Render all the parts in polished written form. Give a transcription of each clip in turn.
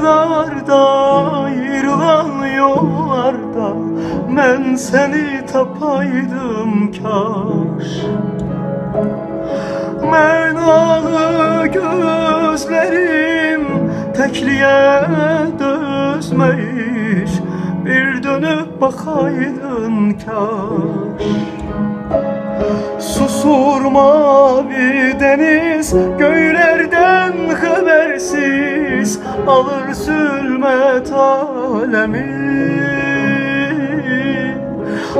dağlarda, ayrılan yollarda ben seni tapaydım kaş. Mənalı gözlerim tekliye dözmeyiş, bir dönüp bakaydın kaş. Susur mavi deniz göylerden habersiz, alır zulmet alemi.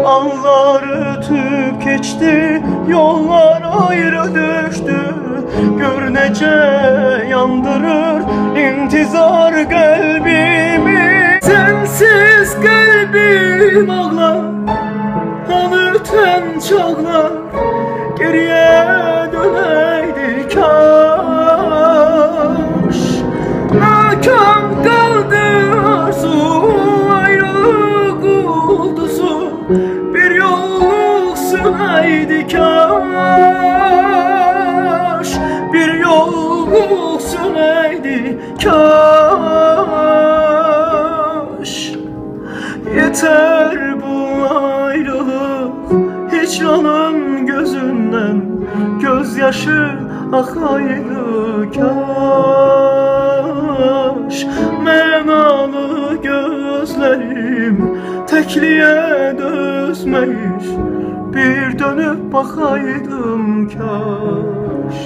Anlar ötüp geçti, yollar ayrı düştü. Gör nece yandırır intizar kalbimi. Sensiz kalbim ağlar, anırten çağlar, geriye döneydi kaş. Nakam kaldı arzu, ayrılık ulduzu, bir yolluk süneydi kaş. Bir yolluk süneydi kaş. Yeter bu ayrılık, hicranın gözünden gözyaşı akaydı kaş. Mənalı gözlerim tekliye dözmeyiş, bir dönüp bakaydım kaş.